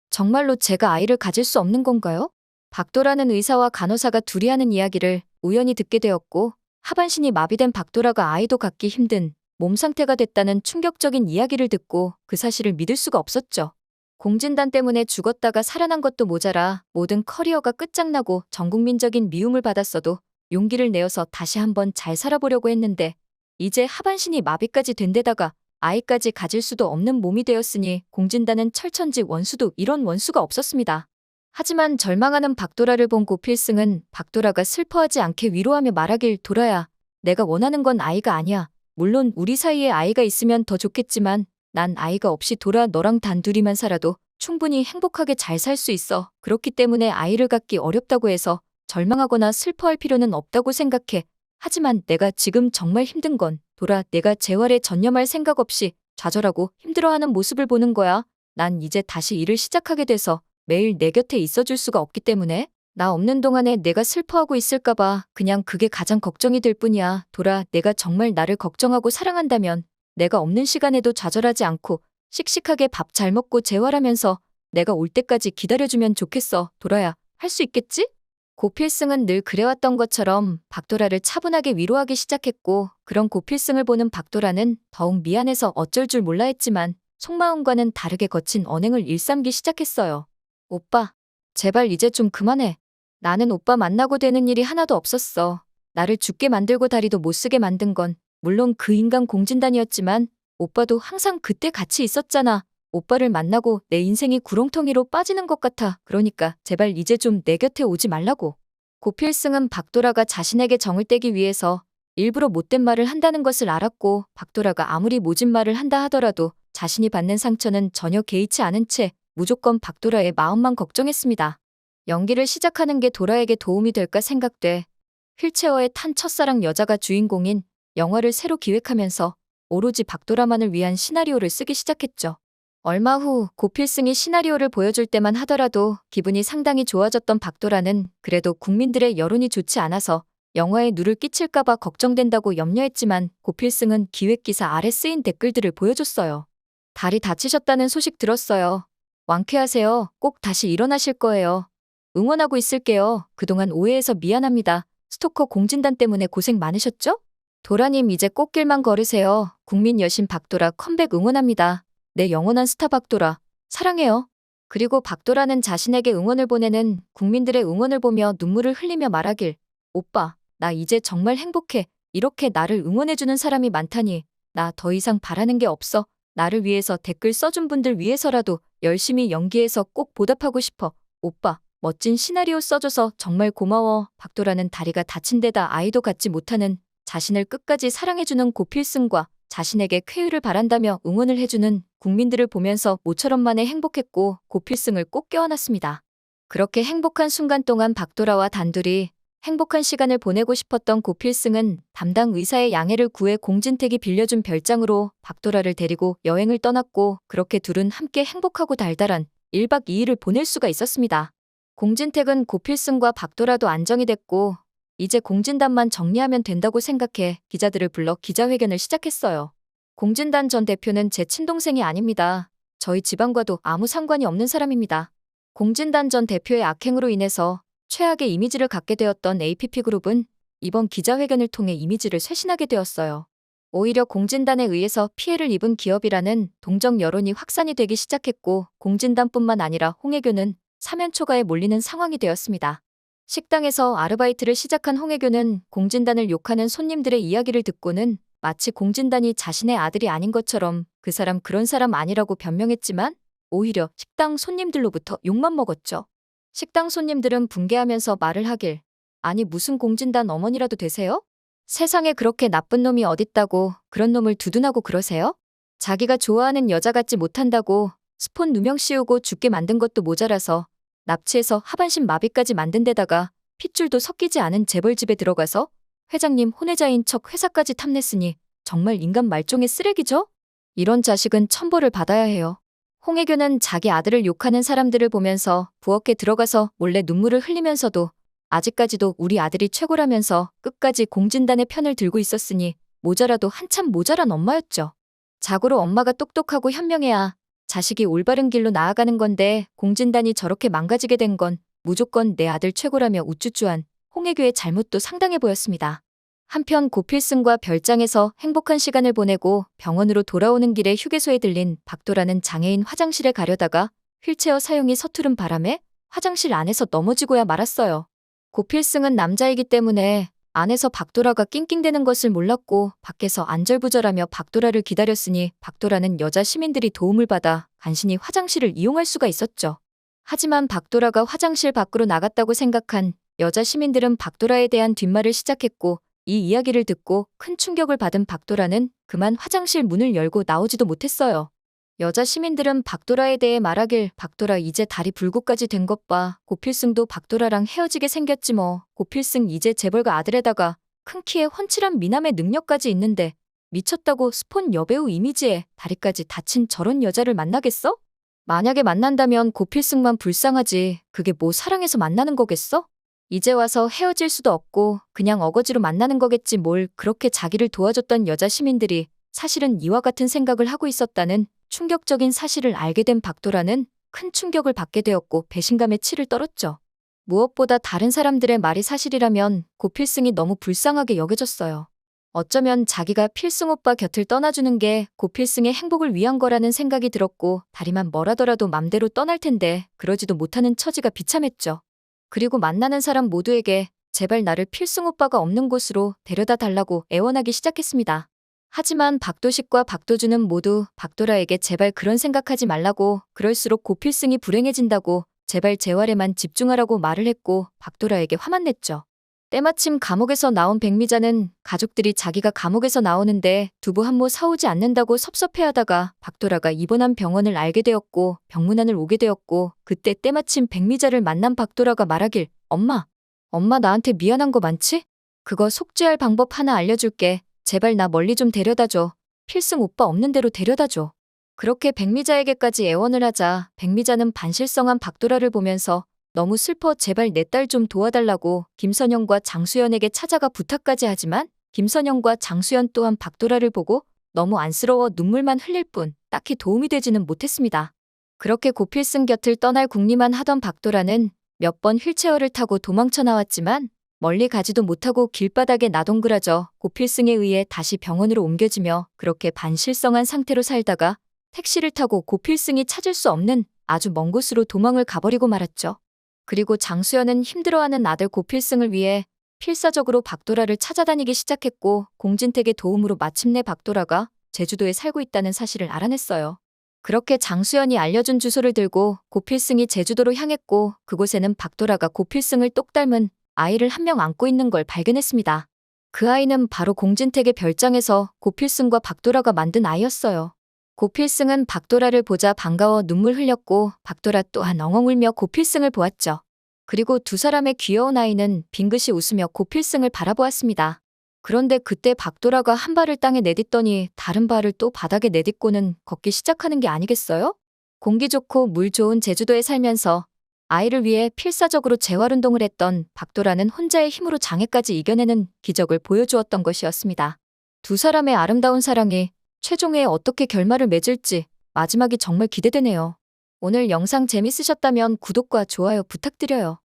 정말로 제가 아이를 가질 수 없는 건가요? 박도라는 의사와 간호사가 둘이 하는 이야기를 우연히 듣게 되었고, 하반신이 마비된 박도라가 아이도 갖기 힘든 몸 상태가 됐다는 충격적인 이야기를 듣고 그 사실을 믿을 수가 없었죠. 공진단 때문에 죽었다가 살아난 것도 모자라 모든 커리어가 끝장나고 전국민적인 미움을 받았어도 용기를 내어서 다시 한번 잘 살아보려고 했는데, 이제 하반신이 마비까지 된 데다가 아이까지 가질 수도 없는 몸이 되었으니 공진단은 철천지 원수도 이런 원수가 없었습니다. 하지만 절망하는 박도라를 본 고필승은 박도라가 슬퍼하지 않게 위로하며 말하길, 도라야, 내가 원하는 건 아이가 아니야. 물론 우리 사이에 아이가 있으면 더 좋겠지만 난 아이가 없이 돌아 너랑 단둘이만 살아도 충분히 행복하게 잘 살 수 있어. 그렇기 때문에 아이를 갖기 어렵다고 해서 절망하거나 슬퍼할 필요는 없다고 생각해. 하지만 내가 지금 정말 힘든 건 돌아 내가 재활에 전념할 생각 없이 좌절하고 힘들어하는 모습을 보는 거야. 난 이제 다시 일을 시작하게 돼서 매일 내 곁에 있어줄 수가 없기 때문에 나 없는 동안에 내가 슬퍼하고 있을까봐 그냥 그게 가장 걱정이 될 뿐이야. 돌아, 내가 정말 나를 걱정하고 사랑한다면 내가 없는 시간에도 좌절하지 않고 씩씩하게 밥 잘 먹고 재활하면서 내가 올 때까지 기다려주면 좋겠어. 돌아야, 할 수 있겠지? 고필승은 늘 그래왔던 것처럼 박도라를 차분하게 위로하기 시작했고, 그런 고필승을 보는 박도라는 더욱 미안해서 어쩔 줄 몰라 했지만 속마음과는 다르게 거친 언행을 일삼기 시작했어요. 오빠, 제발 이제 좀 그만해. 나는 오빠 만나고 되는 일이 하나도 없었어. 나를 죽게 만들고 다리도 못 쓰게 만든 건 물론 그 인간 공진단이었지만 오빠도 항상 그때 같이 있었잖아. 오빠를 만나고 내 인생이 구렁텅이로 빠지는 것 같아. 그러니까 제발 이제 좀 내 곁에 오지 말라고. 고필승은 박도라가 자신에게 정을 떼기 위해서 일부러 못된 말을 한다는 것을 알았고, 박도라가 아무리 모진 말을 한다 하더라도 자신이 받는 상처는 전혀 개의치 않은 채 무조건 박도라의 마음만 걱정했습니다. 연기를 시작하는 게 도라에게 도움이 될까 생각돼 휠체어에 탄 첫사랑 여자가 주인공인 영화를 새로 기획하면서 오로지 박도라만을 위한 시나리오를 쓰기 시작했죠. 얼마 후 고필승이 시나리오를 보여줄 때만 하더라도 기분이 상당히 좋아졌던 박도라는 그래도 국민들의 여론이 좋지 않아서 영화에 누를 끼칠까봐 걱정된다고 염려했지만, 고필승은 기획기사 아래 쓰인 댓글들을 보여줬어요. 다리 다치셨다는 소식 들었어요. 완쾌하세요. 꼭 다시 일어나실 거예요. 응원하고 있을게요. 그동안 오해해서 미안합니다. 스토커 공진단 때문에 고생 많으셨죠? 도라님, 이제 꽃길만 걸으세요. 국민 여신 박도라 컴백 응원합니다. 내 영원한 스타 박도라, 사랑해요. 그리고 박도라는 자신에게 응원을 보내는 국민들의 응원을 보며 눈물을 흘리며 말하길, 오빠, 나 이제 정말 행복해. 이렇게 나를 응원해주는 사람이 많다니. 나 더 이상 바라는 게 없어. 나를 위해서 댓글 써준 분들 위해서라도 열심히 연기해서 꼭 보답하고 싶어. 오빠, 멋진 시나리오 써줘서 정말 고마워. 박도라는 다리가 다친 데다 아이도 갖지 못하는 자신을 끝까지 사랑해주는 고필승과 자신에게 쾌유를 바란다며 응원을 해주는 국민들을 보면서 모처럼 만에 행복했고, 고필승을 꼭 껴안았습니다. 그렇게 행복한 순간 동안 박도라와 단둘이 행복한 시간을 보내고 싶었던 고필승은 담당 의사의 양해를 구해 공진택이 빌려준 별장으로 박도라를 데리고 여행을 떠났고, 그렇게 둘은 함께 행복하고 달달한 1박 2일을 보낼 수가 있었습니다. 공진택은 고필승과 박도라도 안정이 됐고 이제 공진단만 정리하면 된다고 생각해 기자들을 불러 기자회견을 시작했어요. 공진단 전 대표는 제 친동생이 아닙니다. 저희 집안과도 아무 상관이 없는 사람입니다. 공진단 전 대표의 악행으로 인해서 최악의 이미지를 갖게 되었던 APP그룹은 이번 기자회견을 통해 이미지를 쇄신하게 되었어요. 오히려 공진단에 의해서 피해를 입은 기업이라는 동정 여론이 확산이 되기 시작했고, 공진단뿐만 아니라 홍해교는 사면초가에 몰리는 상황이 되었습니다. 식당에서 아르바이트를 시작한 홍해교는 공진단을 욕하는 손님들의 이야기를 듣고는 마치 공진단이 자신의 아들이 아닌 것처럼 그 사람 그런 사람 아니라고 변명했지만 오히려 식당 손님들로부터 욕만 먹었죠. 식당 손님들은 붕괴하면서 말을 하길, 아니 무슨 공진단 어머니라도 되세요? 세상에 그렇게 나쁜 놈이 어딨다고 그런 놈을 두둔하고 그러세요? 자기가 좋아하는 여자 같지 못한다고 스폰 누명 씌우고 죽게 만든 것도 모자라서 납치해서 하반신 마비까지 만든 데다가 핏줄도 섞이지 않은 재벌집에 들어가서 회장님 혼외자인 척 회사까지 탐냈으니 정말 인간 말종의 쓰레기죠? 이런 자식은 천벌을 받아야 해요. 홍해교는 자기 아들을 욕하는 사람들을 보면서 부엌에 들어가서 몰래 눈물을 흘리면서도 아직까지도 우리 아들이 최고라면서 끝까지 공진단의 편을 들고 있었으니 모자라도 한참 모자란 엄마였죠. 자고로 엄마가 똑똑하고 현명해야 자식이 올바른 길로 나아가는 건데 공진단이 저렇게 망가지게 된 건 무조건 내 아들 최고라며 우쭈쭈한 홍혜교의 잘못도 상당해 보였습니다. 한편 고필승과 별장에서 행복한 시간을 보내고 병원으로 돌아오는 길에 휴게소에 들린 박도라는 장애인 화장실에 가려다가 휠체어 사용이 서투른 바람에 화장실 안에서 넘어지고야 말았어요. 고필승은 남자이기 때문에 안에서 박도라가 낑낑대는 것을 몰랐고 밖에서 안절부절하며 박도라를 기다렸으니 박도라는 여자 시민들이 도움을 받아 간신히 화장실을 이용할 수가 있었죠. 하지만 박도라가 화장실 밖으로 나갔다고 생각한 여자 시민들은 박도라에 대한 뒷말을 시작했고 이 이야기를 듣고 큰 충격을 받은 박도라는 그만 화장실 문을 열고 나오지도 못했어요. 여자 시민들은 박도라에 대해 말하길 박도라 이제 다리 불구까지 된 것 봐. 고필승도 박도라랑 헤어지게 생겼지 뭐. 고필승 이제 재벌가 아들에다가 큰 키에 훤칠한 미남의 능력까지 있는데 미쳤다고 스폰 여배우 이미지에 다리까지 다친 저런 여자를 만나겠어? 만약에 만난다면 고필승만 불쌍하지. 그게 뭐 사랑해서 만나는 거겠어? 이제 와서 헤어질 수도 없고 그냥 어거지로 만나는 거겠지 뭘. 그렇게 자기를 도와줬던 여자 시민들이 사실은 이와 같은 생각을 하고 있었다는 충격적인 사실을 알게 된 박도라는 큰 충격을 받게 되었고 배신감에 치를 떨었죠. 무엇보다 다른 사람들의 말이 사실이라면 고필승이 너무 불쌍하게 여겨졌어요. 어쩌면 자기가 필승 오빠 곁을 떠나주는 게 고필승의 행복을 위한 거라는 생각이 들었고 다리만 멀하더라도 맘대로 떠날 텐데 그러지도 못하는 처지가 비참했죠. 그리고 만나는 사람 모두에게 제발 나를 필승 오빠가 없는 곳으로 데려다 달라고 애원하기 시작했습니다. 하지만 박도식과 박도준은 모두 박도라에게 제발 그런 생각하지 말라고 그럴수록 고필승이 불행해진다고 제발 재활에만 집중하라고 말을 했고 박도라에게 화만 냈죠. 때마침 감옥에서 나온 백미자는 가족들이 자기가 감옥에서 나오는데 두부 한 모 사오지 않는다고 섭섭해하다가 박도라가 입원한 병원을 알게 되었고 병문안을 오게 되었고 그때 때마침 백미자를 만난 박도라가 말하길 엄마 나한테 미안한 거 많지? 그거 속죄할 방법 하나 알려줄게. 제발 나 멀리 좀 데려다줘. 필승 오빠 없는 데로 데려다줘. 그렇게 백미자에게까지 애원을 하자 백미자는 반실성한 박도라를 보면서 너무 슬퍼 제발 내 딸 좀 도와달라고 김선영과 장수연에게 찾아가 부탁까지 하지만 김선영과 장수연 또한 박도라를 보고 너무 안쓰러워 눈물만 흘릴 뿐 딱히 도움이 되지는 못했습니다. 그렇게 고필승 곁을 떠날 궁리만 하던 박도라는 몇 번 휠체어를 타고 도망쳐 나왔지만 멀리 가지도 못하고 길바닥에 나동그라져 고필승에 의해 다시 병원으로 옮겨지며 그렇게 반실성한 상태로 살다가 택시를 타고 고필승이 찾을 수 없는 아주 먼 곳으로 도망을 가버리고 말았죠. 그리고 장수연은 힘들어하는 아들 고필승을 위해 필사적으로 박도라를 찾아다니기 시작했고 공진택의 도움으로 마침내 박도라가 제주도에 살고 있다는 사실을 알아냈어요. 그렇게 장수연이 알려준 주소를 들고 고필승이 제주도로 향했고 그곳에는 박도라가 고필승을 똑 닮은 아이를 한 명 안고 있는 걸 발견했습니다. 그 아이는 바로 공진택의 별장에서 고필승과 박도라가 만든 아이였어요. 고필승은 박도라를 보자 반가워 눈물 흘렸고 박도라 또한 엉엉 울며 고필승을 보았죠. 그리고 두 사람의 귀여운 아이는 빙긋이 웃으며 고필승을 바라보았습니다. 그런데 그때 박도라가 한 발을 땅에 내딛더니 다른 발을 또 바닥에 내딛고는 걷기 시작하는 게 아니겠어요? 공기 좋고 물 좋은 제주도에 살면서 아이를 위해 필사적으로 재활운동을 했던 박도라는 혼자의 힘으로 장애까지 이겨내는 기적을 보여주었던 것이었습니다. 두 사람의 아름다운 사랑이 최종에 어떻게 결말을 맺을지 마지막이 정말 기대되네요. 오늘 영상 재밌으셨다면 구독과 좋아요 부탁드려요.